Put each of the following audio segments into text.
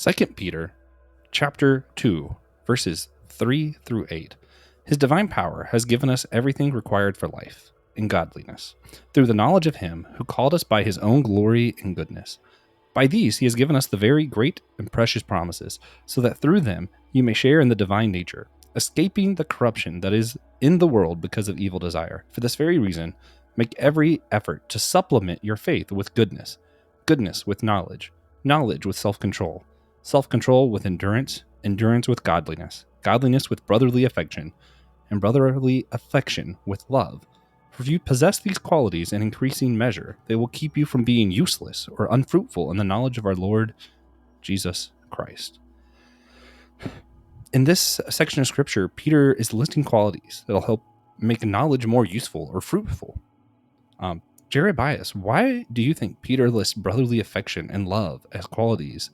2 Peter chapter 2, verses 3 through 8. His divine power has given us everything required for life and godliness, through the knowledge of him who called us by his own glory and goodness. By these he has given us the very great and precious promises, so that through them you may share in the divine nature, escaping the corruption that is in the world because of evil desire. For this very reason, make every effort to supplement your faith with goodness, goodness with knowledge, knowledge with self-control, self-control with endurance, endurance with godliness, godliness with brotherly affection, and brotherly affection with love. For if you possess these qualities in increasing measure, they will keep you from being useless or unfruitful in the knowledge of our Lord Jesus Christ. In this section of scripture, Peter is listing qualities that'll help make knowledge more useful or fruitful. Jared Byas, why do you think Peter lists brotherly affection and love as qualities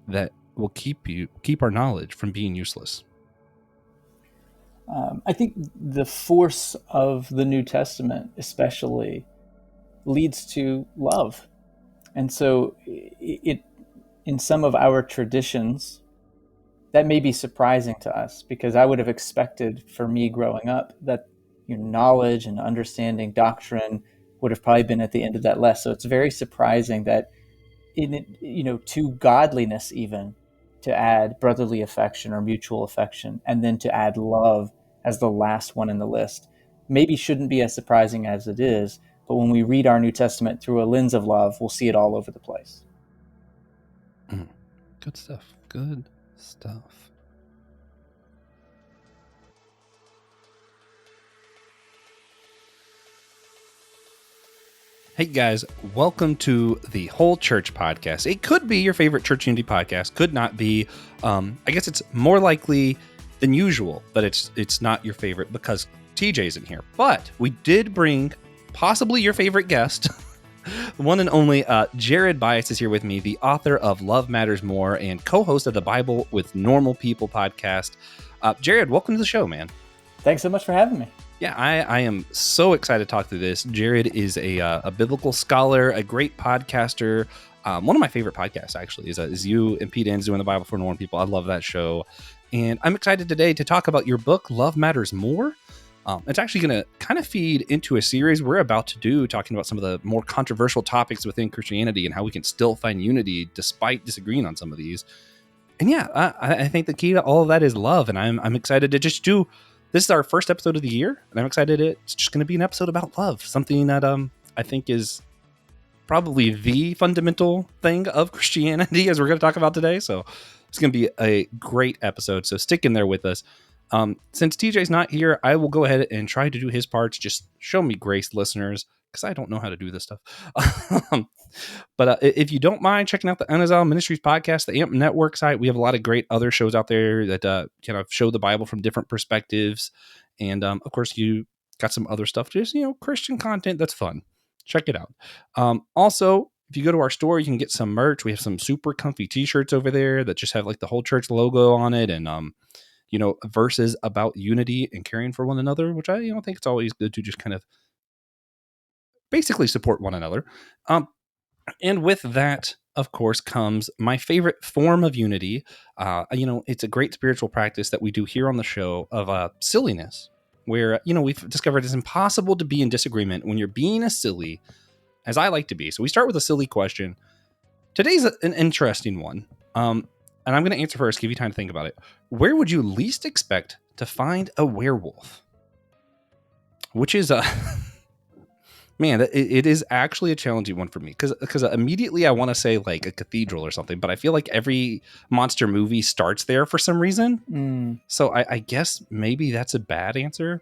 that will keep our knowledge from being useless? I think the force of the New Testament especially leads to love. And so it in some of our traditions, that may be surprising to us, because I would have expected for me growing up that knowledge and understanding doctrine would have probably been at the end of that list. So it's very surprising that to godliness, even to add brotherly affection or mutual affection, and then to add love as the last one in the list, maybe shouldn't be as surprising as it is. But when we read our New Testament through a lens of love, we'll see it all over the place. Good stuff. Good stuff. Hey guys, welcome to the Whole Church Podcast. It could be your favorite church unity podcast, could not be. I guess it's more likely than usual that it's not your favorite because TJ's in here. But we did bring possibly your favorite guest, the one and only Jared Byas is here with me, the author of Love Matters More and co-host of the Bible with Normal People podcast. Jared, welcome to the show, man. Thanks so much for having me. Yeah, I am so excited to talk through this. Jared is a biblical scholar, a great podcaster. One of my favorite podcasts, actually, is you and Pete Ann's doing the Bible for Normal People. I love that show. And I'm excited today to talk about your book, Love Matters More. It's actually going to kind of feed into a series we're about to do, talking about some of the more controversial topics within Christianity and how we can still find unity despite disagreeing on some of these. And yeah, I think the key to all of that is love. And I'm excited to just do. This is our first episode of the year, and I'm excited it's just going to be an episode about love, something that I think is probably the fundamental thing of Christianity, as we're going to talk about today. So it's going to be a great episode, so stick in there with us. Since TJ's not here, I will go ahead and try to do his parts. Just show me grace, listeners, because I don't know how to do this stuff. But if you don't mind checking out the Anazal Ministries podcast, the AMP Network site, we have a lot of great other shows out there that kind of show the Bible from different perspectives. And of course, you got some other stuff, just, Christian content that's fun. Check it out. Also, if you go to our store, you can get some merch. We have some super comfy t-shirts over there that just have like the whole church logo on it. And, verses about unity and caring for one another, which I think it's always good to just kind of basically support one another. And with that, of course, comes my favorite form of unity. It's a great spiritual practice that we do here on the show of silliness, where, we've discovered it's impossible to be in disagreement when you're being as silly as I like to be. So we start with a silly question. Today's an interesting one. And I'm going to answer first, give you time to think about it. Where would you least expect to find a werewolf? Which is man, it is actually a challenging one for me because immediately I want to say like a cathedral or something, but I feel like every monster movie starts there for some reason. So I guess maybe that's a bad answer.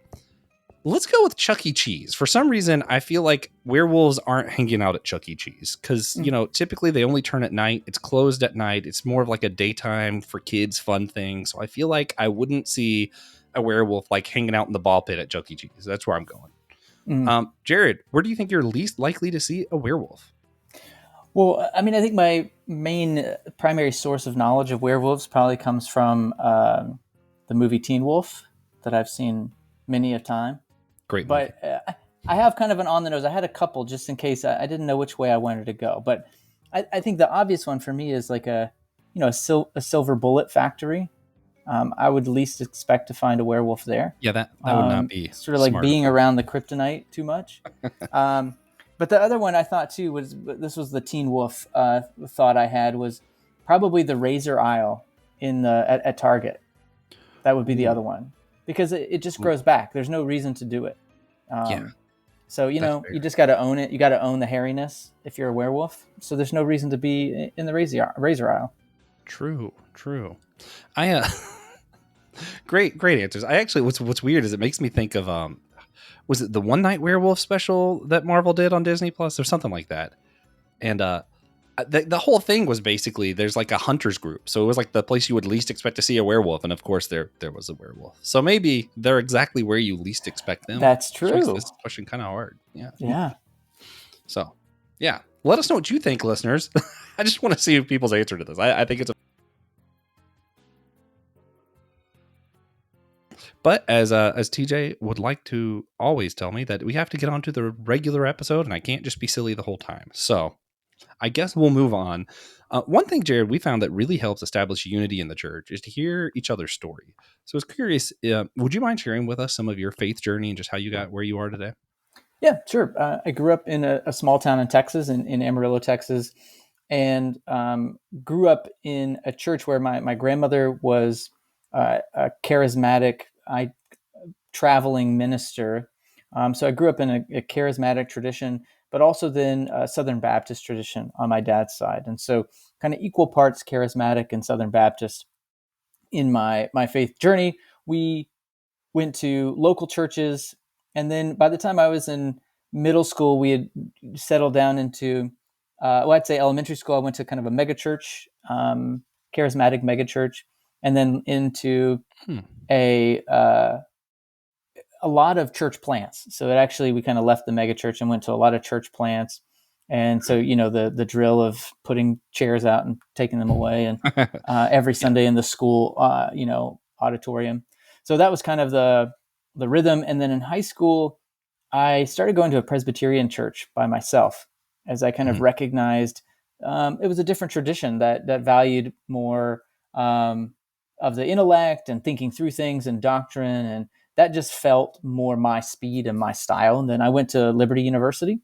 Let's go with Chuck E. Cheese. For some reason, I feel like werewolves aren't hanging out at Chuck E. Cheese because, typically they only turn at night. It's closed at night. It's more of like a daytime for kids fun thing. So I feel like I wouldn't see a werewolf like hanging out in the ball pit at Chuck E. Cheese. That's where I'm going. Jared, where do you think you're least likely to see a werewolf? Well, I mean, I think my main primary source of knowledge of werewolves probably comes from the movie Teen Wolf that I've seen many a time. Great movie. But I have kind of an on the nose. I had a couple just in case I didn't know which way I wanted to go. But I think the obvious one for me is like a a silver bullet factory. I would least expect to find a werewolf there. Yeah, that would not be Sort of like smart of being them. around the kryptonite too much. But the other one I thought too was, this was the Teen Wolf thought I had, was probably the razor aisle at Target. That would be the Ooh, other one, because it just ooh, grows back. There's no reason to do it. yeah, So that's you fair. just got to own it. You got to own the hairiness if you're a werewolf. So there's no reason to be in the razor aisle. True, true. I great answers. I actually, what's weird is it makes me think of was it the One Night Werewolf special that Marvel did on Disney Plus or something like that? And the whole thing was basically there's like a hunters group, so it was like the place you would least expect to see a werewolf, and of course there was a werewolf. So maybe they're exactly where you least expect them, That's which makes true. this question kind of hard. Yeah. Yeah. So yeah, let us know what you think, listeners. I just want to see people's answer to this. I think it's a But as TJ would like to always tell me, that we have to get on to the regular episode, and I can't just be silly the whole time. So I guess we'll move on. One thing, Jared, we found that really helps establish unity in the church is to hear each other's story. So I was curious, would you mind sharing with us some of your faith journey and just how you got where you are today? Yeah, sure. I grew up in a small town in Texas, in Amarillo, Texas, and grew up in a church where my grandmother was a charismatic, traveling minister. So I grew up in a charismatic tradition, but also then a Southern Baptist tradition on my dad's side. And so kind of equal parts charismatic and Southern Baptist in my faith journey. We went to local churches. And then by the time I was in middle school, we had settled down into, I'd say elementary school. I went to kind of a mega church, charismatic mega church, and then into Hmm. a lot of church plants. So it actually, we kind of left the mega church and went to a lot of church plants. And so, the drill of putting chairs out and taking them away, and every Yeah. Sunday in the school, auditorium. So that was kind of the rhythm. And then in high school, I started going to a Presbyterian church by myself, as I kind of Mhm. recognized it was a different tradition that valued more of the intellect and thinking through things and doctrine, and that just felt more my speed and my style. And then I went to Liberty University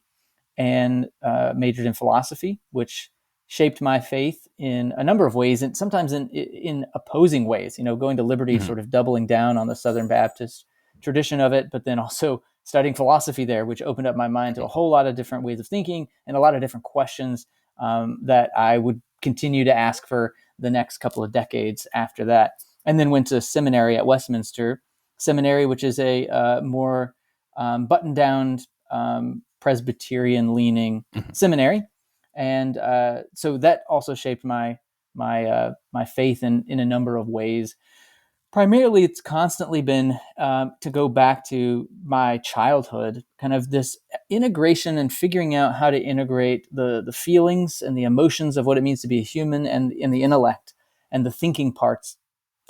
and majored in philosophy, which shaped my faith in a number of ways, and sometimes in opposing ways. Going to Liberty, Mhm. sort of doubling down on the Southern Baptist tradition of it, but then also studying philosophy there, which opened up my mind to a whole lot of different ways of thinking and a lot of different questions that I would continue to ask for the next couple of decades after that. And then went to seminary at Westminster Seminary, which is a more buttoned down Presbyterian leaning Mhm. seminary, and so that also shaped my faith in a number of ways. Primarily, it's constantly been to go back to my childhood, kind of this integration and figuring out how to integrate the feelings and the emotions of what it means to be a human, and in the intellect and the thinking parts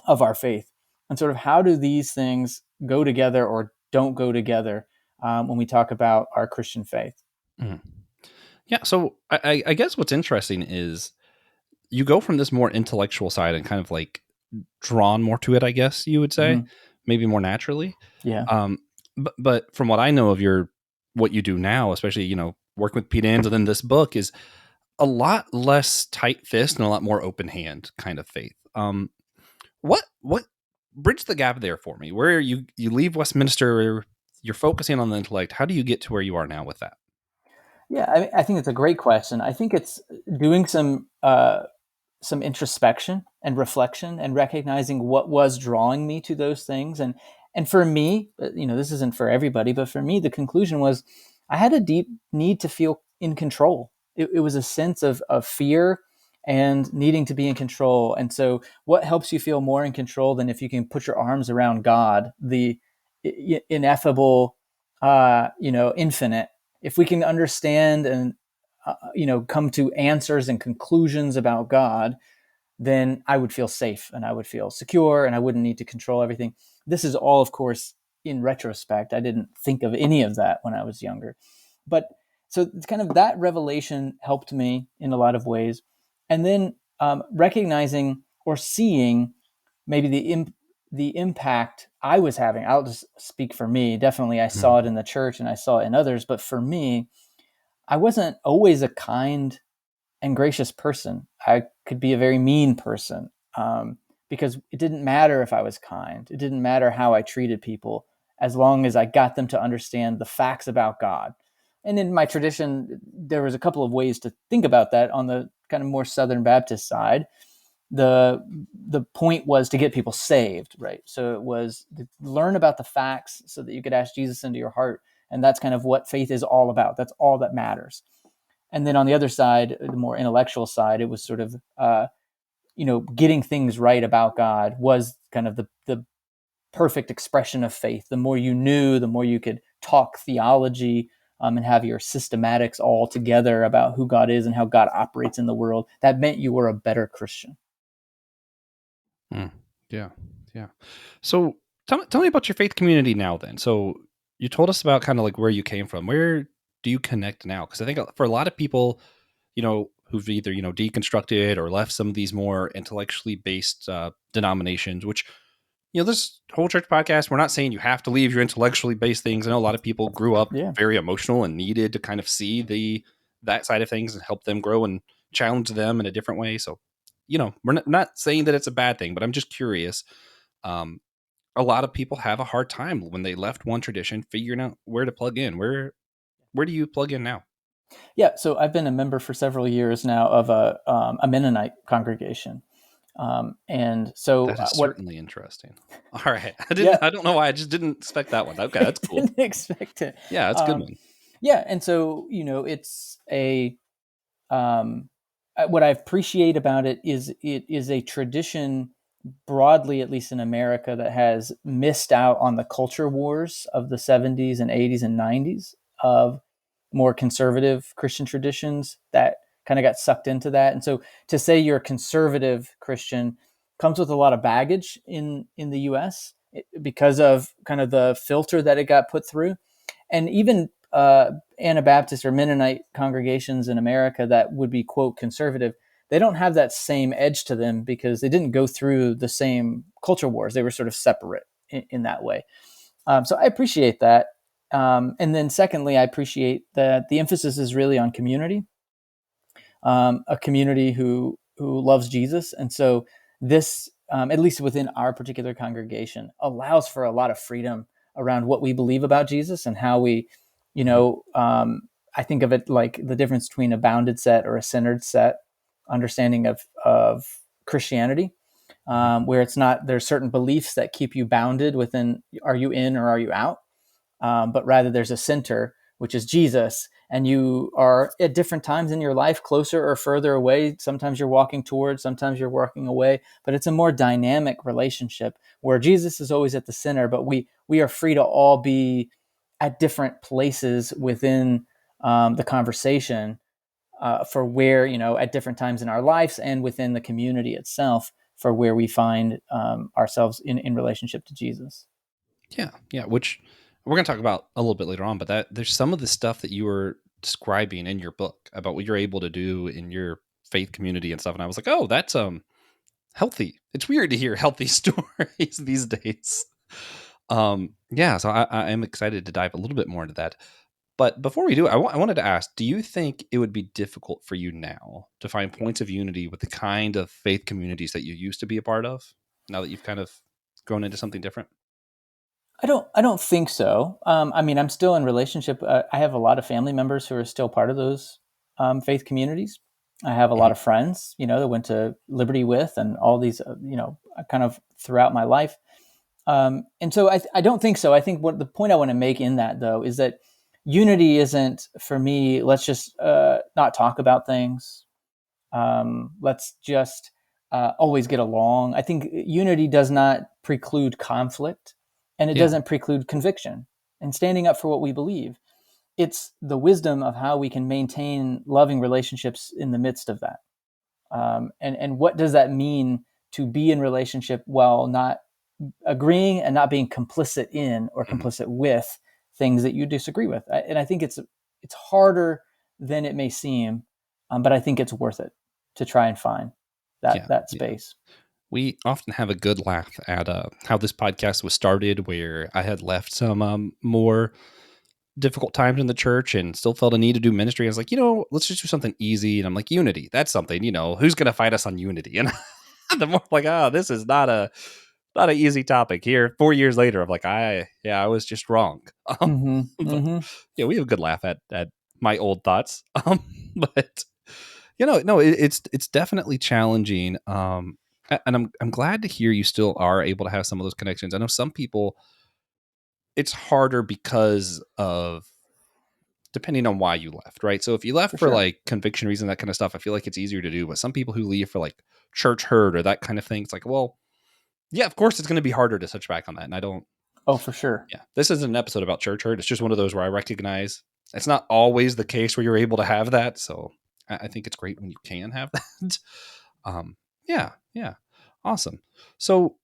of our faith, and sort of how do these things go together or don't go together when we talk about our Christian faith. Mhm. Yeah. So I guess what's interesting is you go from this more intellectual side and kind of like drawn more to it, I guess you would say, Mm-hmm. maybe more naturally. Yeah. Um, but from what I know of what you do now, especially, working with Pete Enns and then this book is a lot less tight fist and a lot more open hand kind of faith. What bridge the gap there for me? Where you leave Westminster, you're focusing on the intellect. How do you get to where you are now with that? Yeah, I think it's a great question. I think it's doing some introspection and reflection and recognizing what was drawing me to those things. And for me, this isn't for everybody, but for me, the conclusion was I had a deep need to feel in control. It was a sense of fear and needing to be in control. And so what helps you feel more in control than if you can put your arms around God, the ineffable, infinite? If we can understand and come to answers and conclusions about God, then I would feel safe and I would feel secure and I wouldn't need to control everything. This is all, of course, in retrospect. I didn't think of any of that when I was younger. But so it's kind of that revelation helped me in a lot of ways. And then recognizing or seeing maybe the impact I was having. I'll just speak for me. Definitely, I saw it in the church and I saw it in others. But for me, I wasn't always a kind and gracious person. I could be a very mean person, because it didn't matter if I was kind. It didn't matter how I treated people as long as I got them to understand the facts about God. And in my tradition, there was a couple of ways to think about that. On the kind of more Southern Baptist side, the point was to get people saved, right? So it was to learn about the facts so that you could ask Jesus into your heart. And that's kind of what faith is all about. That's all that matters. And then on the other side, the more intellectual side, it was sort of, getting things right about God was kind of the perfect expression of faith. The more you knew, the more you could talk theology, and have your systematics all together about who God is and how God operates in the world. That meant you were a better Christian. Yeah. Yeah. So tell me about your faith community now then. So you told us about kind of like where you came from. Where do you connect now? Because I think for a lot of people, who've either, deconstructed or left some of these more intellectually based denominations, which, this whole church podcast, we're not saying you have to leave your intellectually based things. I know a lot of people grew up very emotional and needed to kind of see that side of things and help them grow and challenge them in a different way. So, we're not saying that it's a bad thing, but I'm just curious. A lot of people have a hard time when they left one tradition figuring out where to plug in. Where do you plug in now? Yeah, so I've been a member for several years now of a Mennonite congregation, and so That is what? certainly interesting. All right, I don't know why I just didn't expect that one. Okay, that's cool. Didn't expect it. Yeah, that's a good one. Yeah, and so it's what I appreciate about it is a tradition broadly, at least in America, that has missed out on the culture wars of the 70s and 80s and 90s of more conservative Christian traditions that kind of got sucked into that. And so to say you're a conservative Christian comes with a lot of baggage in the US because of kind of the filter that it got put through. And even Anabaptist or Mennonite congregations in America that would be, quote, conservative, they don't have that same edge to them because they didn't go through the same culture wars. They were sort of separate in that way. So I appreciate that. And then secondly, I appreciate that the emphasis is really on community, a community who loves Jesus. And so this, at least within our particular congregation, allows for a lot of freedom around what we believe about Jesus and how we, I think of it like the difference between a bounded set or a centered set understanding of Christianity, where it's not, there's certain beliefs that keep you bounded within, are you in or are you out? But rather there's a center, which is Jesus. And you are at different times in your life, closer or further away. Sometimes you're walking towards, sometimes you're walking away, but it's a more dynamic relationship where Jesus is always at the center, but we are free to all be at different places within the conversation, for where, at different times in our lives and within the community itself, for where we find ourselves in relationship to Jesus. Yeah, which we're going to talk about a little bit later on, but that there's some of the stuff that you were describing in your book about what you're able to do in your faith community and stuff. And I was like, oh, that's healthy. It's weird to hear healthy stories these days. Yeah, so I am excited to dive a little bit more into that. But before we do, I wanted to ask, do you think it would be difficult for you now to find points of unity with the kind of faith communities that you used to be a part of, now that you've kind of grown into something different? I don't think so. I mean, I'm still in relationship. I have a lot of family members who are still part of those faith communities. I have a lot of friends, that went to Liberty with, and all these, kind of throughout my life. And so I don't think so. I think what the point I want to make in that, though, is that unity isn't, for me, let's just not talk about things. Let's just always get along. I think unity does not preclude conflict, and it doesn't preclude conviction and standing up for what we believe. It's the wisdom of how we can maintain loving relationships in the midst of that. And what does that mean to be in relationship while not agreeing and not being complicit in or complicit with things that you disagree with? And I think it's harder than it may seem, but I think it's worth it to try and find. that Yeah. that Yeah. space. We often have a good laugh at how this podcast was started, where I had left some more difficult times in the church and still felt a need to do ministry. I was like, let's just do something easy. And I'm like, unity. That's something, who's going to fight us on unity? And the more like, this is not an easy topic here. 4 years later, I'm like, I was just wrong. Mm-hmm. But Mm-hmm. yeah, we have a good laugh at my old thoughts. But no, it's definitely challenging. And I'm glad to hear you still are able to have some of those connections. I know some people, it's harder because of depending on why you left, right? So if you left For for sure. like conviction reason, that kind of stuff, I feel like it's easier to do. But some people who leave for like church hurt or that kind of thing, it's like, well, yeah, of course it's going to be harder to touch back on that. And I don't, Oh, for sure. yeah, this isn't an episode about church hurt. It's just one of those where I recognize it's not always the case where you're able to have that. So I think it's great when you can have that. um, yeah, yeah, awesome. So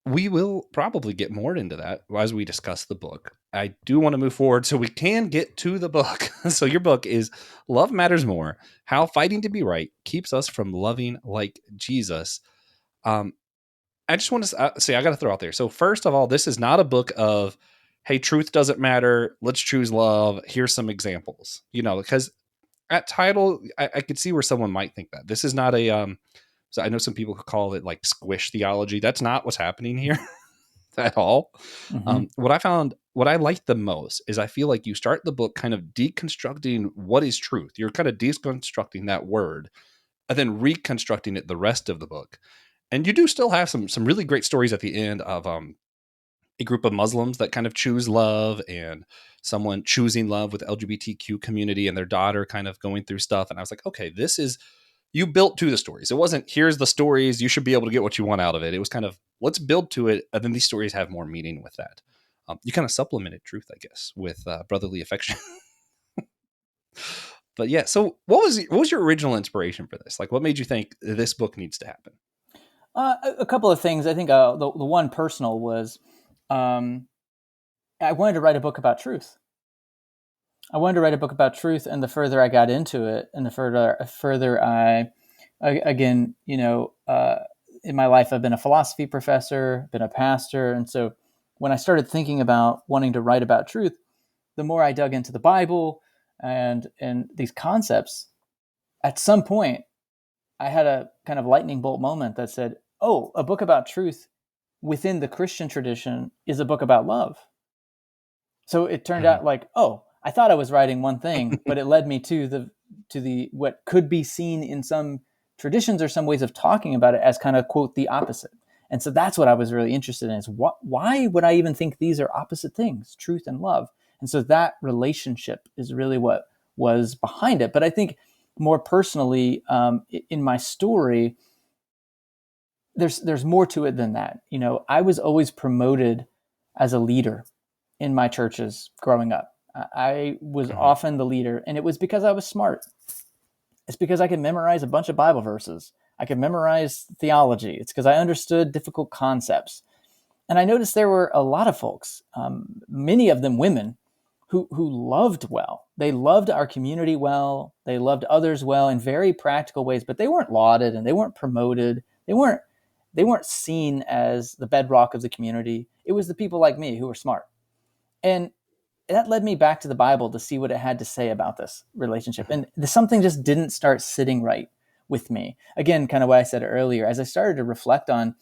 we will probably get more into that as we discuss the book. I do want to move forward so we can get to the book. So your book is Love Matters More: How Fighting to Be Right Keeps Us from Loving Like Jesus. Um, I just want to say, I got to throw out there. So first of all, this is not a book of, hey, truth doesn't matter. Let's choose love. Here's some examples, because at title, I could see where someone might think that this is not a, so I know some people could call it like squish theology. That's not what's happening here at all. Mm-hmm. What I like the most is I feel like you start the book kind of deconstructing what is truth. You're kind of deconstructing that word and then reconstructing it the rest of the book. And you do still have some really great stories at the end of a group of Muslims that kind of choose love and someone choosing love with LGBTQ community and their daughter kind of going through stuff. And I was like, okay, this is you built to the stories. It wasn't here's the stories, you should be able to get what you want out of it. It was kind of let's build to it, and then these stories have more meaning with that. You kind of supplemented truth, I guess, with brotherly affection. But yeah, so what was your original inspiration for this? Like, what made you think this book needs to happen? A couple of things. I think the one personal was um, I wanted to write a book about truth. I wanted to write a book about truth, and the further I got into it, and the further again, in my life, I've been a philosophy professor, been a pastor, and so when I started thinking about wanting to write about truth, the more I dug into the Bible and these concepts, at some point, I had a kind of lightning bolt moment that said, "Oh, a book about truth within the Christian tradition is a book about love." So it turned Mhm. out like, oh, I thought I was writing one thing, but it led me to the what could be seen in some traditions or some ways of talking about it as kind of quote the opposite. And so that's what I was really interested in is why would I even think these are opposite things, truth and love? And so that relationship is really what was behind it. But I think more personally, in my story, there's more to it than that. I was always promoted as a leader in my churches growing up. I was Mhm. often the leader, and it was because I was smart. It's because I could memorize a bunch of Bible verses. I could memorize theology. It's because I understood difficult concepts. And I noticed there were a lot of folks, many of them women, who loved well. They loved our community well. They loved others well in very practical ways, but they weren't lauded and they weren't promoted. They weren't seen as the bedrock of the community. It was the people like me who were smart. And that led me back to the Bible to see what it had to say about this relationship. Mhm. And something just didn't start sitting right with me. Again, kind of what I said earlier, as I started to reflect on,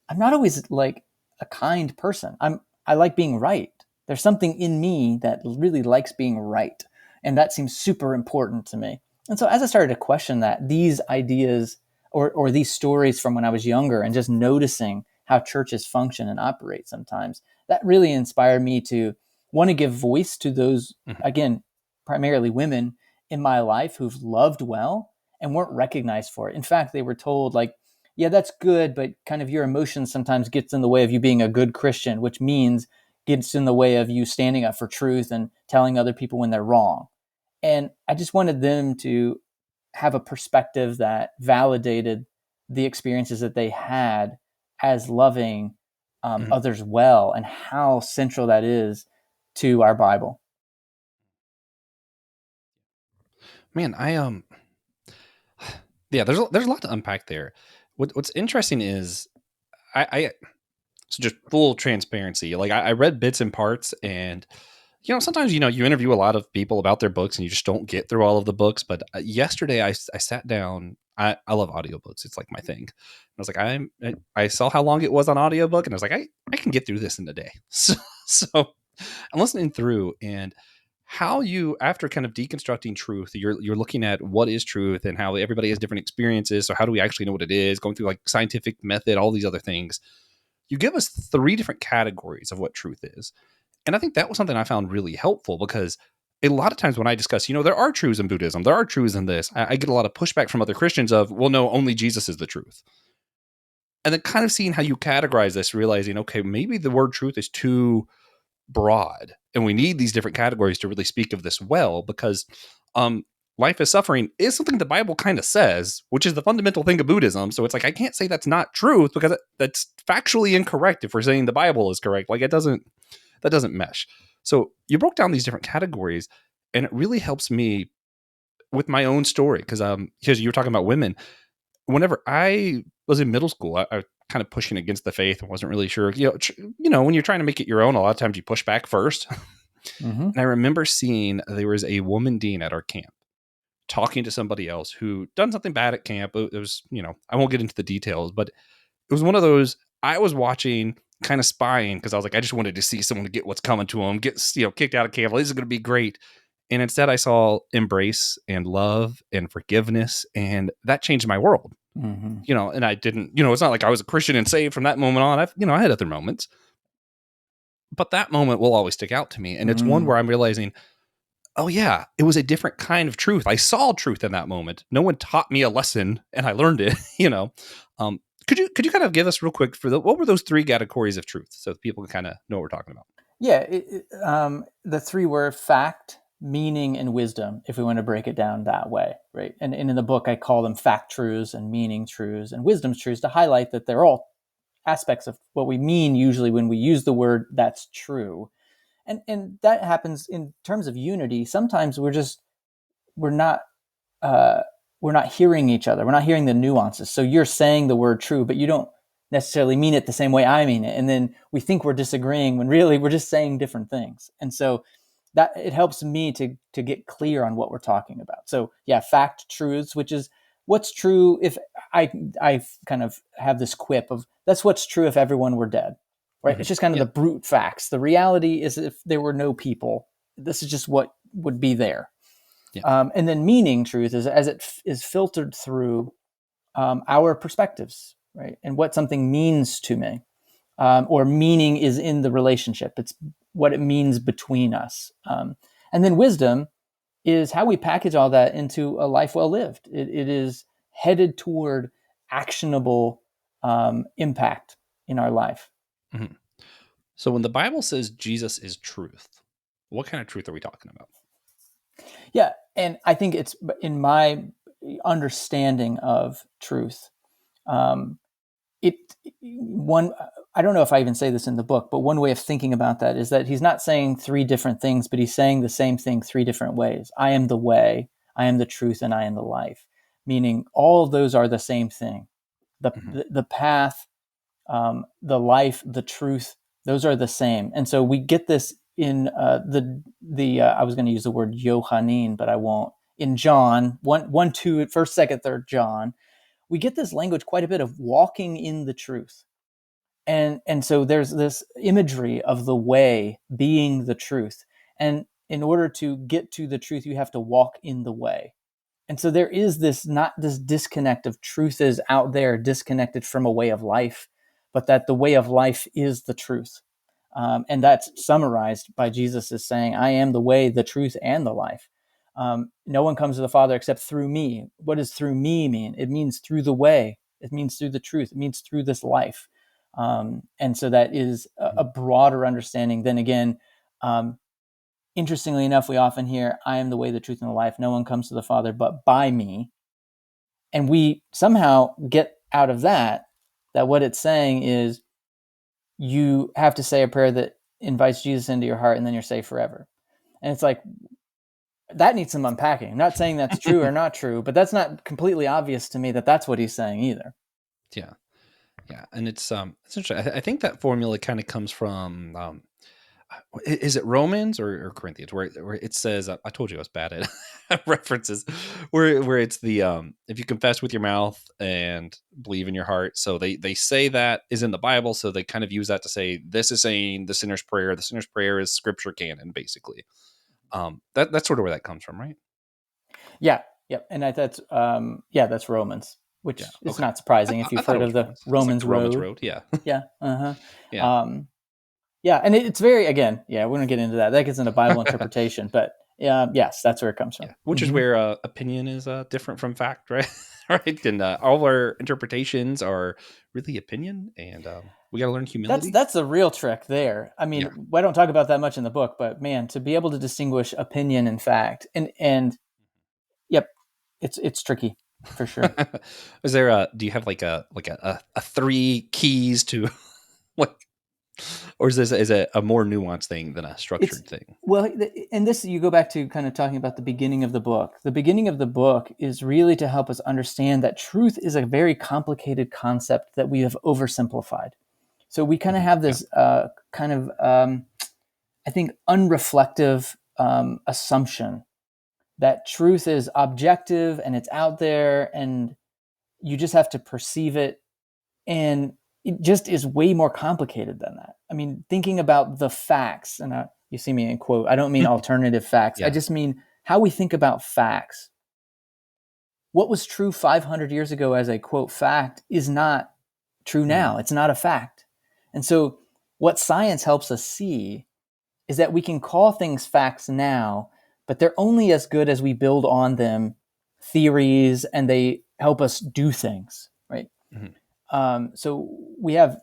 I'm not always like a kind person. I like being right. There's something in me that really likes being right. And that seems super important to me. And so as I started to question that, these ideas or these stories from when I was younger and just noticing how churches function and operate sometimes, that really inspired me to want to give voice to those, Mhm. again, primarily women in my life who've loved well and weren't recognized for it. In fact, they were told like, yeah, that's good, but kind of your emotions sometimes gets in the way of you being a good Christian, which means gets in the way of you standing up for truth and telling other people when they're wrong. And I just wanted them to have a perspective that validated the experiences that they had as loving Mhm. others well and how central that is to our Bible. Man, Yeah, there's a lot to unpack there. What's interesting is I so just full transparency. Like I read bits and parts, and sometimes you interview a lot of people about their books, and you just don't get through all of the books. But yesterday, I sat down. I love audiobooks. It's like my thing. I was like, I saw how long it was on audiobook, and I was like, I can get through this in a day. So I'm listening through, and how you, after kind of deconstructing truth, you're looking at what is truth and how everybody has different experiences. So how do we actually know what it is? Going through like scientific method, all these other things. You give us three different categories of what truth is. And I think that was something I found really helpful, because a lot of times when I discuss, there are truths in Buddhism, there are truths in this, I get a lot of pushback from other Christians of, well, no, only Jesus is the truth. And then kind of seeing how you categorize this, realizing, okay, maybe the word truth is too broad, and we need these different categories to really speak of this well, because life is suffering is something the Bible kind of says, which is the fundamental thing of Buddhism. So it's like, I can't say that's not truth, because that's factually incorrect if we're saying the Bible is correct. Like, that doesn't mesh. So you broke down these different categories, and it really helps me with my own story, because you were talking about women. Whenever I was in middle school, I was kind of pushing against the faith and wasn't really sure. When you're trying to make it your own, a lot of times you push back first. Mm-hmm. And I remember seeing there was a woman dean at our camp talking to somebody else who done something bad at camp. It was, I won't get into the details, but it was one of those, I was watching, kind of spying, because I was like, I just wanted to see someone to get what's coming to them, get kicked out of camp. This is going to be great. And instead I saw embrace and love and forgiveness, and that changed my world. Mm-hmm. And I didn't, it's not like I was a Christian and saved from that moment on. I had other moments, but that moment will always stick out to me. And it's one where I'm realizing, oh yeah, it was a different kind of truth. I saw truth in that moment. No one taught me a lesson, and I learned it. Could you kind of give us real quick what were those three categories of truth, so that people can kind of know what we're talking about? Yeah, the three were fact, meaning, and wisdom, if we want to break it down that way, right? And in the book, I call them fact truths and meaning truths and wisdom truths, to highlight that they're all aspects of what we mean usually when we use the word "that's true." And that happens in terms of unity. Sometimes we're not uh, we're not hearing each other. We're not hearing the nuances. So you're saying the word true, but you don't necessarily mean it the same way I mean it. And then we think we're disagreeing when really we're just saying different things. And so that it helps me to get clear on what we're talking about. So yeah, fact truths, which is what's true if I kind of have this quip of, that's what's true if everyone were dead. Right? Mm-hmm. It's just kind of the brute facts. The reality is, if there were no people, this is just what would be there. Yeah. And then meaning truth is as it is filtered through our perspectives, right? And what something means to me, or meaning is in the relationship. It's what it means between us. And then wisdom is how we package all that into a life well lived. It is headed toward actionable impact in our life. Mm-hmm. So when the Bible says Jesus is truth, what kind of truth are we talking about? Yeah, and I think it's, in my understanding of truth, it one I don't know if I even say this in the book, but one way of thinking about that is that he's not saying three different things, but he's saying the same thing three different ways. I am the way, I am the truth, and I am the life. Meaning all of those are the same thing. Mm-hmm. The path, the life, the truth, those are the same. And so we get this in the I was going to use the word Yohanin, but I won't. In John 1, 2, first, second, third John, we get this language quite a bit of walking in the truth. And so there's this imagery of the way being the truth. And in order to get to the truth, you have to walk in the way. And so there is this, not this disconnect of truth is out there, disconnected from a way of life, but that the way of life is the truth. And that's summarized by Jesus as saying, I am the way, the truth, and the life. No one comes to the Father except through me. What does through me mean? It means through the way. It means through the truth. It means through this life. And so that is a broader understanding. Then again, interestingly enough, we often hear, I am the way, the truth, and the life. No one comes to the Father but by me. And we somehow get out of that what it's saying is you have to say a prayer that invites Jesus into your heart, and then you're saved forever. And it's like, That needs some unpacking. I'm not saying that's true or not true, but that's not completely obvious to me that that's what he's saying either. Yeah. Yeah. And it's interesting. I think that formula kind of comes from, is it Romans or Corinthians where it says, I told you I was bad at references, where it's the, if you confess with your mouth and believe in your heart. So they say that is in the Bible. So they kind of use that to say, this is saying the sinner's prayer. The sinner's prayer is scripture canon, basically. That's sort of where that comes from, right? Yeah. Yep. And that's Romans, Yeah. which is Okay. not surprising if I you've thought heard it of was the Romans. It's like Romans the Romans road. road. Yeah. Yeah. Uh-huh. Yeah. Yeah. And it's very, again, yeah, we're going to get into that. That gets into Bible interpretation, but yes, that's where it comes from. Yeah, which is where opinion is different from fact, right? Right, and all our interpretations are really opinion, and we got to learn humility. That's the real trick there. I mean, Yeah. I don't talk about that much in the book, but man, to be able to distinguish opinion and fact, and yep, it's tricky for sure. Is there a? Do you have like a three keys to like, or is it a more nuanced thing than a It's structured thing? well, and this you go back to kind of talking about the beginning of the book. The beginning of the book is really to help us understand that truth is a very complicated concept that we have oversimplified. So we kind of have Yeah. this kind of, I think, unreflective assumption that truth is objective and it's out there and you just have to perceive it. And it just is way more complicated than that. I mean, thinking about the facts, and you see me in quote, I don't mean alternative facts. I Yeah. just mean how we think about facts. What was true 500 years ago as a quote fact is not true now. It's not a fact. And so what science helps us see is that we can call things facts now, but they're only as good as we build on them theories and they help us do things, right? So we have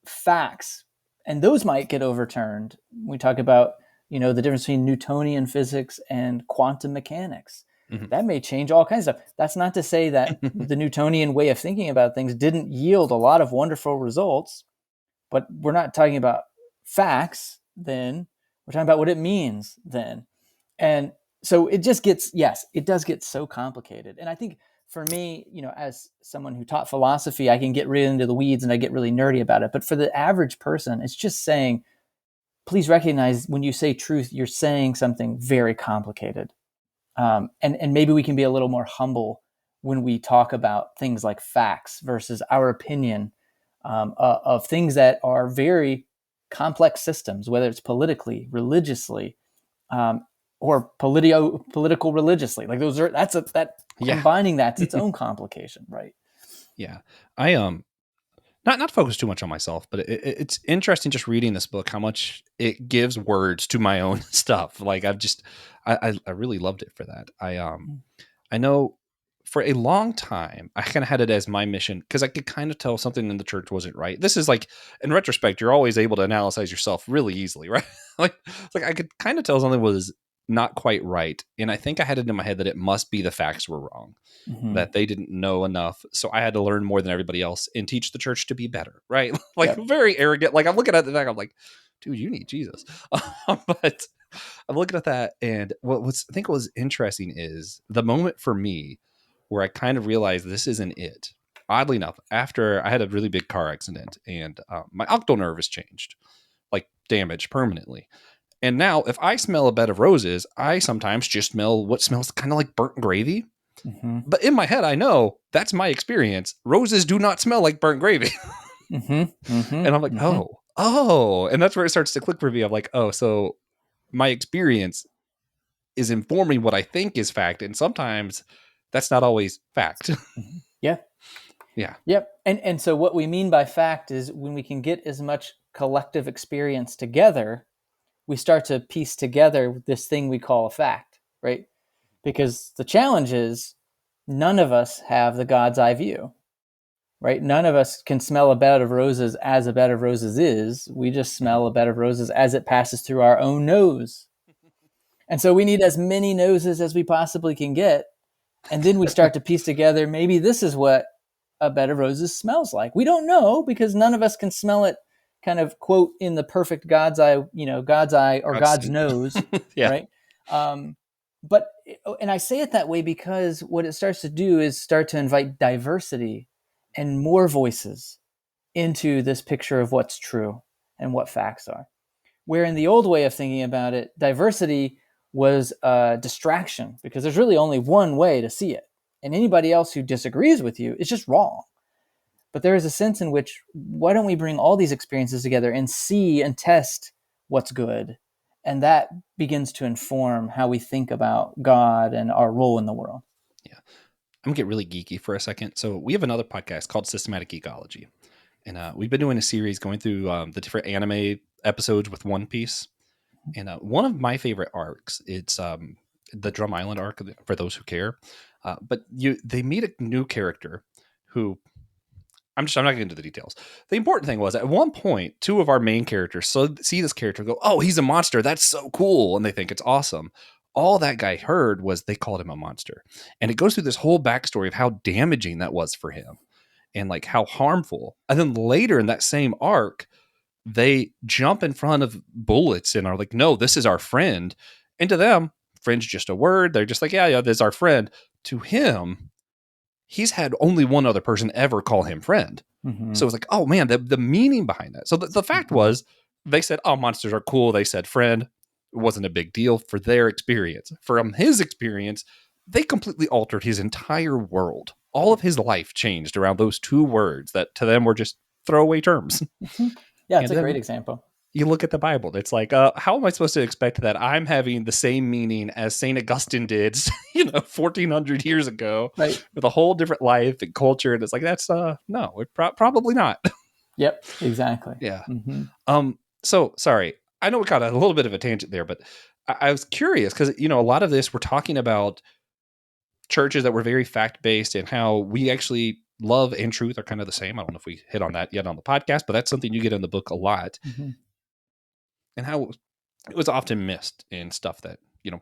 facts, and those might get overturned. We talk about the difference between Newtonian physics and quantum mechanics. That may change all kinds of stuff. That's not to say that the Newtonian way of thinking about things didn't yield a lot of wonderful results, but we're not talking about facts then. We're talking about what it means then. And so it just gets, yes, it does get so complicated. And I think for me, as someone who taught philosophy, I can get really into the weeds and I get really nerdy about it. But for the average person, it's just saying, please recognize when you say truth, you're saying something very complicated. And maybe we can be a little more humble when we talk about things like facts versus our opinion of things that are very complex systems, whether it's politically, religiously, or political religiously. Like Yeah. combining that's its own complication, right? Yeah. I not focus too much on myself, but it's interesting just reading this book how much it gives words to my own stuff. Like I really loved it for that. I know for a long time I kind of had it as my mission because I could kind of tell something in the church wasn't right. This is like in retrospect, you're always able to analyze yourself really easily, right? like I could kind of tell something was not quite right, and I think I had it in my head that it must be the facts were wrong, that they didn't know enough. So I had to learn more than everybody else and teach the church to be better, right? Like Yep. very arrogant. Like I'm looking at the back, I'm like, dude, you need Jesus. But I'm looking at that, and I think what was interesting is the moment for me where I kind of realized this isn't it. Oddly enough, after I had a really big car accident and my octal nerve is changed, like damaged permanently. And now, if I smell a bed of roses, I sometimes just smell what smells kind of like burnt gravy. Mm-hmm. But in my head, I know that's my experience. Roses do not smell like burnt gravy. Mm-hmm. Mm-hmm. And I'm like, Mm-hmm. oh. And that's where it starts to click for me. I'm like, oh, so my experience is informing what I think is fact. And sometimes that's not always fact. Yeah. Yeah. Yep. And so what we mean by fact is when we can get as much collective experience together, we start to piece together this thing we call a fact, right? Because the challenge is none of us have the God's eye view, right? None of us can smell a bed of roses as a bed of roses is. We just smell a bed of roses as it passes through our own nose. And so we need as many noses as we possibly can get. And then we start to piece together, maybe this is what a bed of roses smells like. We don't know because none of us can smell it kind of quote in the perfect God's eye, God's eye or God's nose, Yeah. right? but and I say it that way because what it starts to do is start to invite diversity and more voices into this picture of what's true and what facts are. Where in the old way of thinking about it, diversity was a distraction because there's really only one way to see it. And anybody else who disagrees with you is just wrong. But there is a sense in which, why don't we bring all these experiences together and see and test what's good? And that begins to inform how we think about God and our role in the world. Yeah. I'm going to get really geeky for a second. So we have another podcast called Systematic Geekology. And we've been doing a series going through the different anime episodes with One Piece. And one of my favorite arcs, it's the Drum Island arc, for those who care. But they meet a new character who I'm not getting into the details. The important thing was at one point, two of our main characters see this character and go, "Oh, he's a monster. That's so cool." And they think it's awesome. All that guy heard was they called him a monster. And it goes through this whole backstory of how damaging that was for him and like how harmful. And then later in that same arc, they jump in front of bullets and are like, "No, this is our friend." And to them, friend's just a word. They're just like, yeah, this is our friend. To him, he's had only one other person ever call him friend. Mm-hmm. So it's like, oh man, the meaning behind that. So the fact was, they said, "Oh, monsters are cool." They said friend. It wasn't a big deal for their experience. From his experience, they completely altered his entire world. All of his life changed around those two words that to them were just throwaway terms. Mm-hmm. Yeah, it's And a then great example. you look at the Bible, it's like, how am I supposed to expect that I'm having the same meaning as St. Augustine did, 1400 years ago, right, with a whole different life and culture? And it's like, that's, no, probably not. Yep, exactly. Yeah. Mm-hmm. So sorry, I know we got a little bit of a tangent there, but I was curious because, a lot of this, we're talking about churches that were very fact-based and how we actually love and truth are kind of the same. I don't know if we hit on that yet on the podcast, but that's something you get in the book a lot. Mm-hmm. And how it was often missed in stuff that,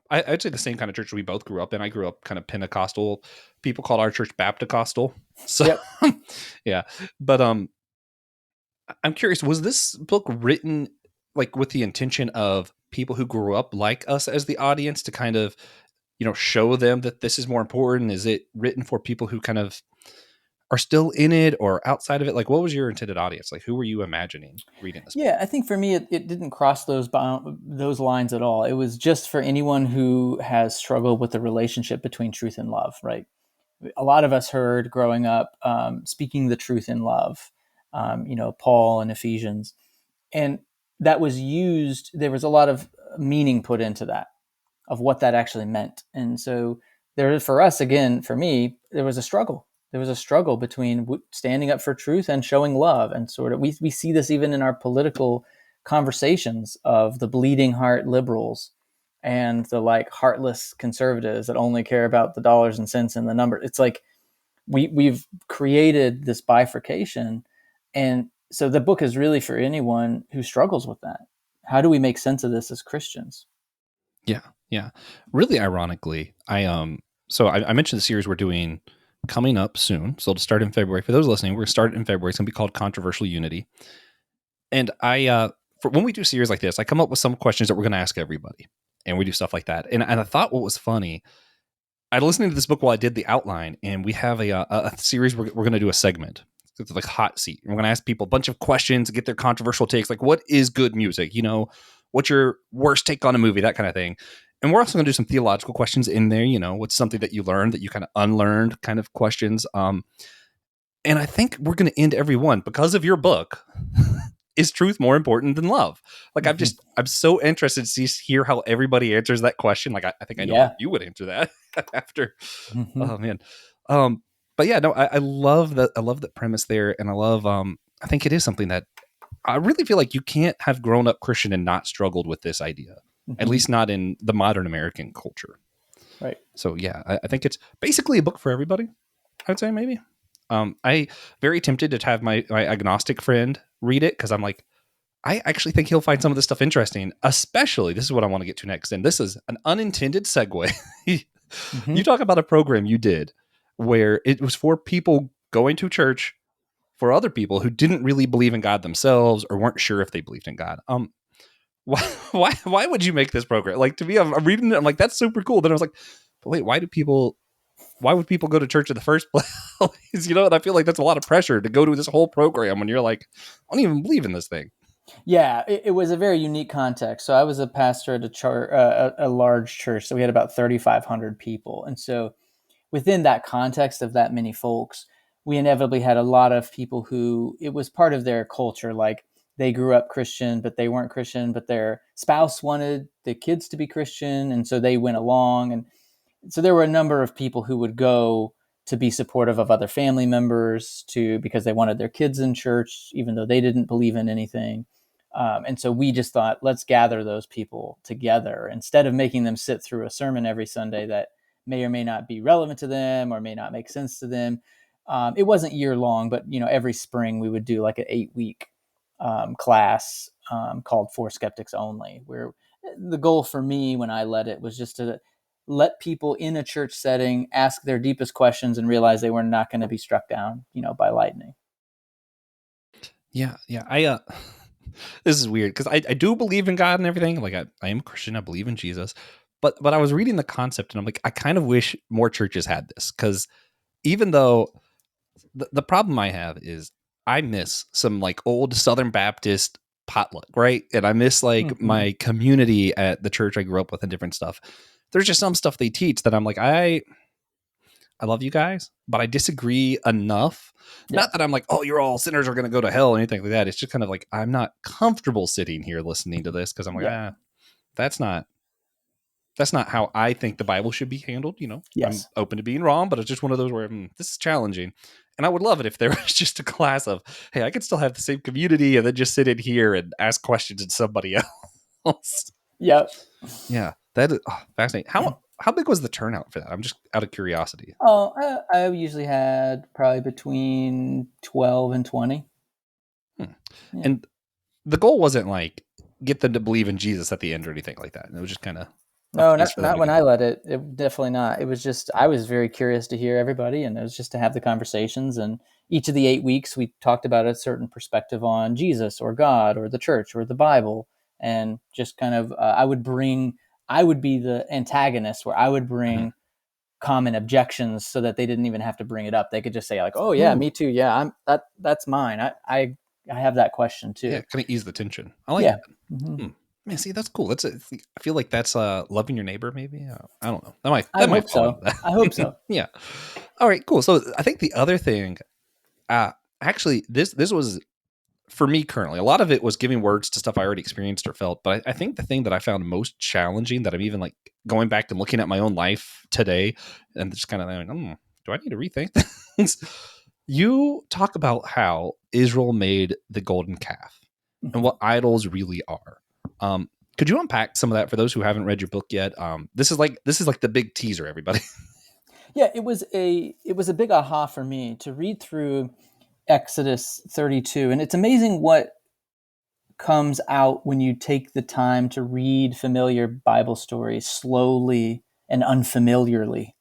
I'd say the same kind of church we both grew up in. I grew up kind of Pentecostal. People called our church Baptist-costal. So, Yep. yeah. But I'm curious, was this book written like with the intention of people who grew up like us as the audience to kind of, show them that this is more important? Is it written for people who kind of are still in it or outside of it? Like, what was your intended audience? Like, who were you imagining reading this book? Yeah, I think for me, it didn't cross those lines at all. It was just for anyone who has struggled with the relationship between truth and love, right? A lot of us heard growing up speaking the truth in love, Paul and Ephesians. And that was used, there was a lot of meaning put into that, of what that actually meant. And so for us, again, for me, there was a struggle. There was a struggle between standing up for truth and showing love. And sort of, we see this even in our political conversations of the bleeding heart liberals and the like heartless conservatives that only care about the dollars and cents and the number. It's like we've created this bifurcation. And so the book is really for anyone who struggles with that. How do we make sense of this as Christians? Yeah. Yeah. Really ironically, so I mentioned the series we're doing coming up soon. So it'll start in February. For those listening, we're going to start in February. It's going to be called Controversial Unity. And for when we do series like this, I come up with some questions that we're going to ask everybody. And we do stuff like that. And I thought what was funny, I listened to this book while I did the outline, and we have a series we're going to do a segment. It's like hot seat. And we're going to ask people a bunch of questions, get their controversial takes, like what is good music? What's your worst take on a movie, that kind of thing. And we're also going to do some theological questions in there. What's something that you learned that you kind of unlearned kind of questions. And I think we're going to end every one because of your book. Is truth more important than love? Like, I'm so interested to hear how everybody answers that question. Like, I think I know how you would answer that after. Mm-hmm. Oh man. But yeah, no, I love that. I love that premise there. And I love, I think it is something that I really feel like you can't have grown up Christian and not struggled with this idea, at least not in the modern American culture. Right. So yeah, I think it's basically a book for everybody. I'd say maybe. I very tempted to have my agnostic friend read it because I'm like, I actually think he'll find some of this stuff interesting, especially, this is what I want to get to next. And this is an unintended segue. You talk about a program you did where it was for people going to church for other people who didn't really believe in God themselves or weren't sure if they believed in God. why would you make this program? Like, to me, I'm reading it, I'm like, that's super cool. Then I was like, but wait, why would people go to church in the first place? And I feel like that's a lot of pressure to go to this whole program when you're like, I don't even believe in this thing. Yeah, it was a very unique context. So I was a pastor at a large church. So we had about 3,500 people. And so within that context of that many folks, we inevitably had a lot of people who it was part of their culture. Like they grew up Christian, but they weren't Christian, but their spouse wanted the kids to be Christian. And so they went along. And so there were a number of people who would go to be supportive of other family members because they wanted their kids in church, even though they didn't believe in anything. And so we just thought, let's gather those people together instead of making them sit through a sermon every Sunday that may or may not be relevant to them or may not make sense to them. It wasn't year long, but every spring we would do like an 8-week class called For Skeptics Only, where the goal for me when I led it was just to let people in a church setting ask their deepest questions and realize they were not going to be struck down, by lightning. Yeah. I this is weird because I do believe in God and everything. Like I am a Christian. I believe in Jesus. But I was reading the concept and I'm like, I kind of wish more churches had this, because even though the problem I have is I miss some like old Southern Baptist potluck, right? And I miss like Mm-hmm. my community at the church I grew up with and different stuff. There's just some stuff they teach that I'm like, I love you guys, but I disagree enough. Yeah. Not that I'm like, oh, you're all sinners are going to go to hell or anything like that. It's just kind of like, I'm not comfortable sitting here listening to this because I'm like, Yeah. that's not how I think the Bible should be handled. I'm Yes. open to being wrong, but it's just one of those where this is challenging. And I would love it if there was just a class of, hey, I could still have the same community and then just sit in here and ask questions to somebody else. Yep. Yeah, that is fascinating. How big was the turnout for that? I'm just out of curiosity. Oh, I usually had probably between 12 and 20. Hmm. Yeah. And the goal wasn't like get them to believe in Jesus at the end or anything like that. It was just kind of a No, place not for them not to when go. I led it. It definitely not. It was just I was very curious to hear everybody, and it was just to have the conversations. And each of the 8 weeks, we talked about a certain perspective on Jesus or God or the church or the Bible, and just kind of I would be the antagonist where I would Mhm. bring common objections so that they didn't even have to bring it up. They could just say like, "Oh yeah, Ooh, me too. Yeah, that's mine. I have that question yeah, too." kind of ease the tension. I like Yeah. that. Hmm. Hmm. Man, see, that's cool. I feel like that's loving your neighbor. Maybe I don't know. That might I that might hope fall into so. I hope that. so. Yeah. All right. Cool. So I think the other thing, actually, this was for me currently. A lot of it was giving words to stuff I already experienced or felt. But I think the thing that I found most challenging, that I'm even like going back and looking at my own life today, and just kind of like, do I need to rethink things? You talk about how Israel made the golden calf and Mhm. what idols really are. Could you unpack some of that for those who haven't read your book yet? This is like the big teaser, everybody. Yeah, it was a big aha for me to read through Exodus 32, and it's amazing what comes out when you take the time to read familiar Bible stories slowly and unfamiliarly,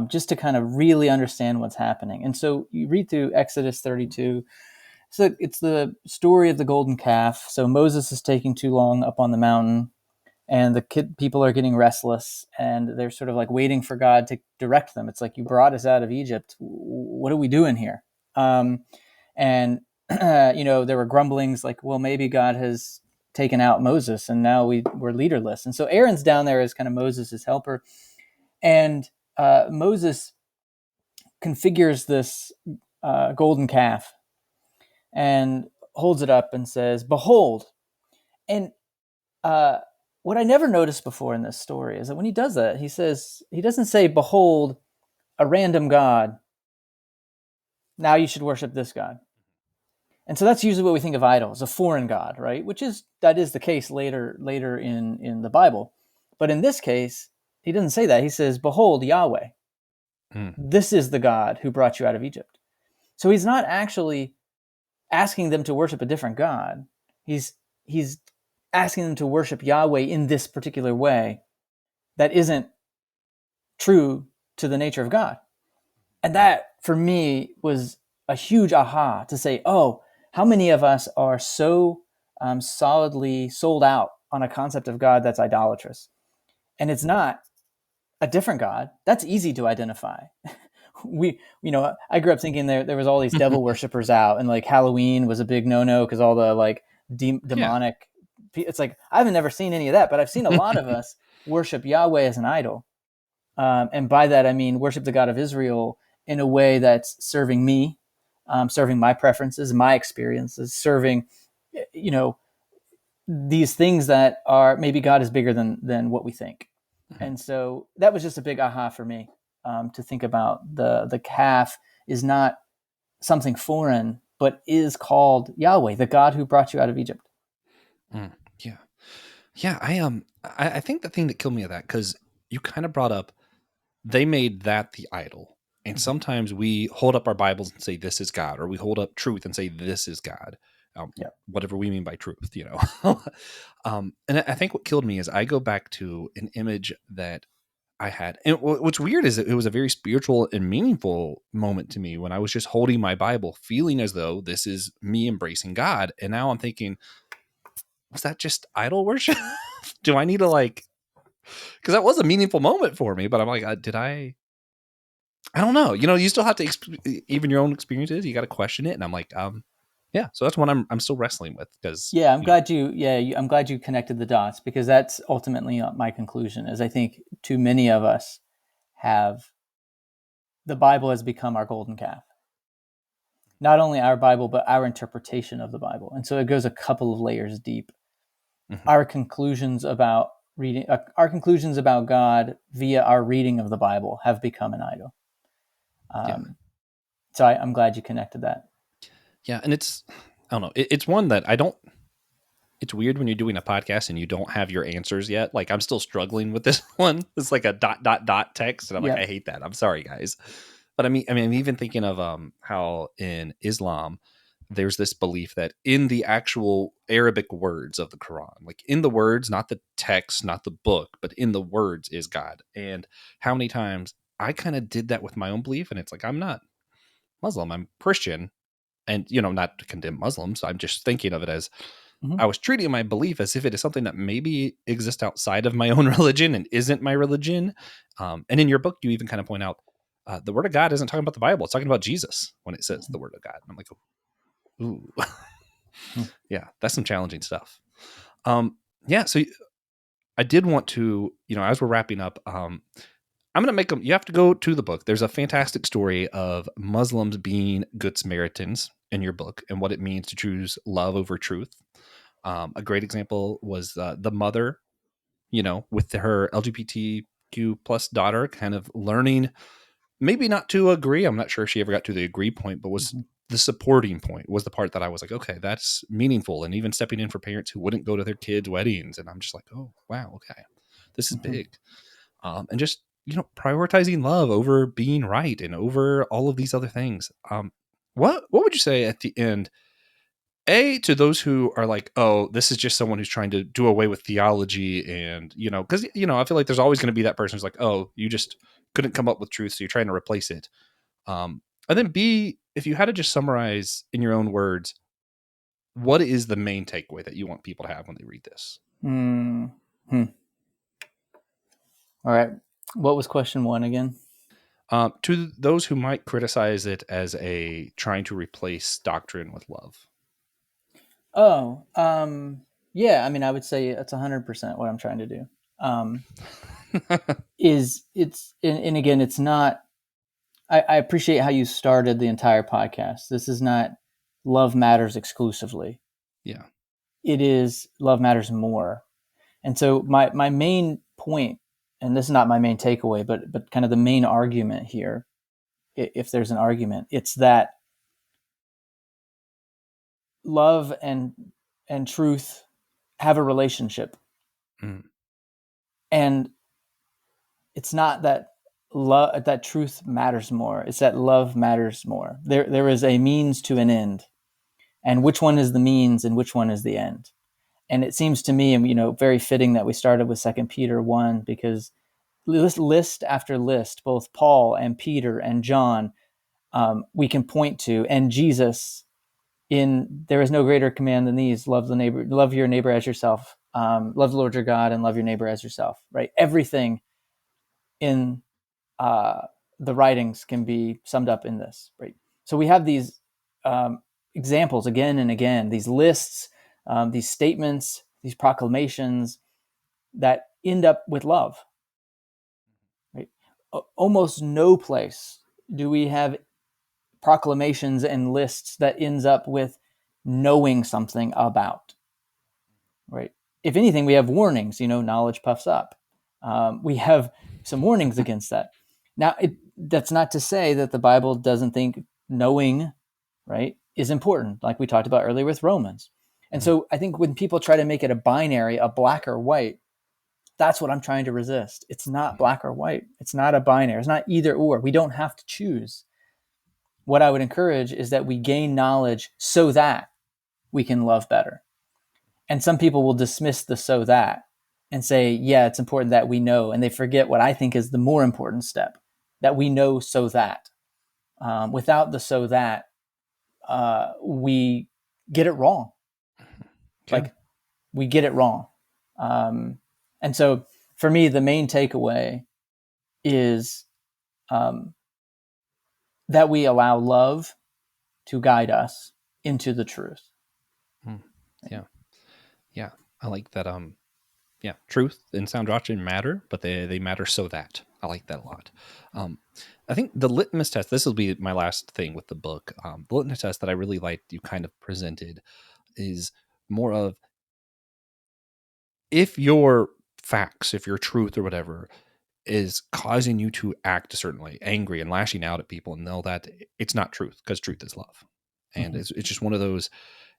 just to kind of really understand what's happening. And so you read through Exodus 32. So it's the story of the golden calf. So Moses is taking too long up on the mountain, and the people are getting restless, and they're sort of like waiting for God to direct them. It's like, you brought us out of Egypt. What are we doing here? And there were grumblings like, well, maybe God has taken out Moses, and now we're leaderless. And so Aaron's down there as kind of Moses' helper, and Moses configures this golden calf and holds it up and says, "Behold." And uh, what I never noticed before in this story is that when he does that, he doesn't say, "Behold, a random god. Now you should worship this god." And so that's usually what we think of idols, a foreign god, right? That is the case later in the Bible. But in this case, he doesn't say that. He says, "Behold, Yahweh. Mm. This is the God who brought you out of Egypt." So he's not actually asking them to worship a different god. He's asking them to worship Yahweh in this particular way that isn't true to the nature of God. And that for me was a huge aha to say, oh, how many of us are so solidly sold out on a concept of God that's idolatrous. And it's not a different God. That's easy to identify. I grew up thinking there was all these devil worshippers out, and like Halloween was a big no-no because all the like Yeah. demonic. It's like I've never seen any of that, but I've seen a lot of us worship Yahweh as an idol, and by that I mean worship the God of Israel in a way that's serving me, serving my preferences, my experiences, serving, you know, these things that are maybe God is bigger than what we think. And so that was just a big aha for me, to think about the calf is not something foreign, but is called Yahweh, the God who brought you out of Egypt. Yeah. Yeah. I think the thing that killed me of that, because you kind of brought up, they made that the idol. And sometimes we hold up our Bibles and say, this is God, or we hold up truth and say, this is God. Yeah. Whatever we mean by truth, you know? And I think what killed me is I go back to an image that I had. And what's weird is that it was a very spiritual and meaningful moment to me when I was just holding my Bible, feeling as though this is me embracing God. And now I'm thinking, was that just idol worship? Do I need to because that was a meaningful moment for me, but I'm like, did I don't know. You know, you still have to even your own experiences. You got to question it, and I'm like, yeah. So that's what I'm still wrestling with because Yeah, I'm glad I'm glad you connected the dots, because that's ultimately my conclusion. Is I think too many of us have the Bible has become our golden calf. Not only our Bible, but our interpretation of the Bible, and so it goes a couple of layers deep. Our conclusions about our conclusions about God via our reading of the Bible have become an idol. yeah, So I'm glad you connected that. yeah, and it's I don't know. It's one that I don't. It's weird when you're doing a podcast and you don't have your answers yet. Like I'm still struggling with this one. It's like a dot dot dot text, and I'm like, Yeah. I hate that. I'm sorry, guys. But I'm even thinking of how in Islam there's this belief that in the actual Arabic words of the Quran, like in the words, not the text, not the book, but in the words is God. And how many times I kind of did that with my own belief, and it's like I'm not Muslim, I'm Christian, and not to condemn Muslims. I'm just thinking of it as I was treating my belief as if it is something that maybe exists outside of my own religion and isn't my religion. And in your book, you even kind of point out the word of God isn't talking about the Bible. It's talking about Jesus when it says the word of God. And I'm like, ooh, yeah, that's some challenging stuff. Yeah. So I did want to, as we're wrapping up, I'm going to make them, you have to go to the book. There's a fantastic story of Muslims being good Samaritans in your book and what it means to choose love over truth. A great example was the mother, with her LGBTQ plus daughter, kind of learning, maybe not to agree. I'm not sure if she ever got to the agree point, but was the supporting point was the part that I was like, okay, that's meaningful. And even stepping in for parents who wouldn't go to their kids' weddings. And I'm just like, oh, wow, okay, this is big. And just, prioritizing love over being right and over all of these other things. What would you say at the end? To those who are like, oh, this is just someone who's trying to do away with theology, and because I feel like there's always going to be that person who's like, oh, you just couldn't come up with truth, so you're trying to replace it. And then B, if you had to just summarize in your own words, what is the main takeaway that you want people to have when they read this? All right. What was question one again? To those who might criticize it as a trying to replace doctrine with love. Oh, yeah. I mean, I would say it's 100% what I'm trying to do. And again, it's not. I appreciate how you started the entire podcast. This is not love matters exclusively. Yeah. It is love matters more. And so my main point, and this is not my main takeaway, but kind of the main argument here, if there's an argument, it's that love and truth have a relationship. And it's not that that truth matters more. It's that love matters more. There is a means to an end, and which one is the means and which one is the end. And it seems to me, very fitting that we started with 2 Peter 1, because list after list, both Paul and Peter and John, we can point to, and Jesus there is no greater command than these: love your neighbor as yourself, love the Lord your God, and love your neighbor as yourself. Right? Everything in the writings can be summed up in this. Right? So we have these examples again and again, these lists, these statements, these proclamations that end up with love. Right? Almost no place do we have proclamations and lists that ends up with knowing something about. Right? If anything, we have warnings. Knowledge puffs up. We have some warnings against that. Now, that's not to say that the Bible doesn't think knowing, right, is important, like we talked about earlier with Romans. And so I think when people try to make it a binary, a black or white, that's what I'm trying to resist. It's not black or white. It's not a binary. It's not either or. We don't have to choose. What I would encourage is that we gain knowledge so that we can love better. And some people will dismiss the so that and say, yeah, it's important that we know. And they forget what I think is the more important step, that we know so that. Without the so that, we get it wrong. Okay. Like, we get it wrong. And so for me, the main takeaway is that we allow love to guide us into the truth. Yeah. I like that. Truth and sound doctrine matter, but they matter so that. I like that a lot. I think the litmus test, this will be my last thing with the book. The litmus test that I really liked you kind of presented is more of, if your facts, if your truth or whatever is causing you to act a certain way, angry and lashing out at people, and know that it's not truth, because truth is love. And it's just one of those,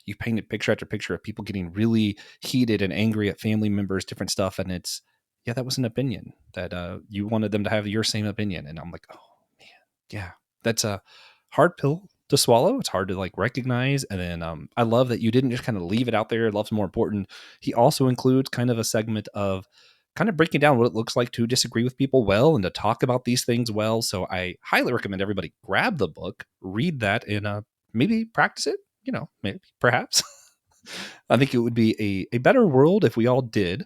you painted picture after picture of people getting really heated and angry at family members, different stuff. And it's, yeah, that was an opinion that you wanted them to have your same opinion. And I'm like, oh man, yeah, that's a hard pill to swallow. It's hard to like recognize. And then I love that you didn't just kind of leave it out there. Love's more important. He also includes kind of a segment of kind of breaking down what it looks like to disagree with people well and to talk about these things well. So I highly recommend everybody grab the book, read that, and maybe practice it. Maybe, perhaps. I think it would be a better world if we all did.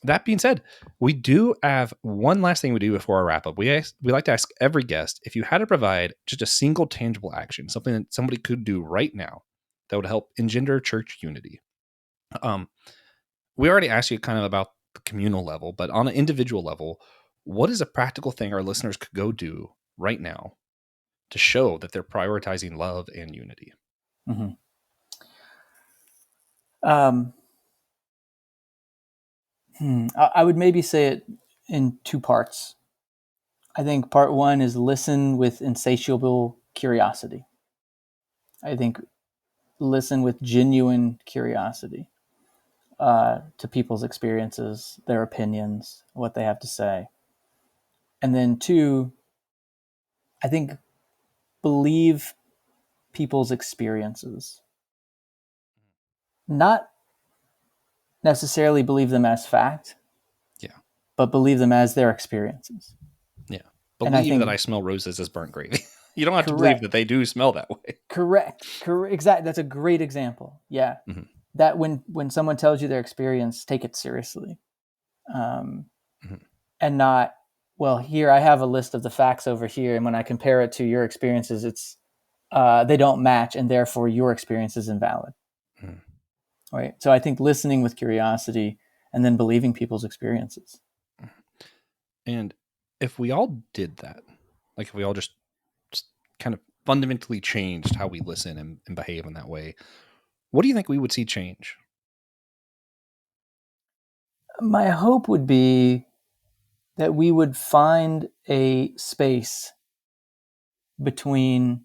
That being said, we do have one last thing we do before our wrap up. We like to ask every guest, if you had to provide just a single tangible action, something that somebody could do right now that would help engender church unity. We already asked you kind of about the communal level, but on an individual level, what is a practical thing our listeners could go do right now to show that they're prioritizing love and unity? Mm-hmm. I would maybe say it in two parts. I think part one is listen with insatiable curiosity. I think listen with genuine curiosity to people's experiences, their opinions, what they have to say. And then two, I think believe people's experiences. Not necessarily believe them as fact, Yeah. but believe them as their experiences. Yeah. And I Believe think that I smell roses as burnt gravy. You don't have to believe correct. that they do smell that way. Correct. Exactly. That's a great example. Yeah. Mm-hmm. That when someone tells you their experience, take it seriously. Mm-hmm. And not, well, here I have a list of the facts over here, and when I compare it to your experiences, it's they don't match, and therefore your experience is invalid. Mm-hmm. Right. So I think listening with curiosity and then believing people's experiences. And if we all did that, like if we all just kind of fundamentally changed how we listen and behave in that way, what do you think we would see change? My hope would be that we would find a space between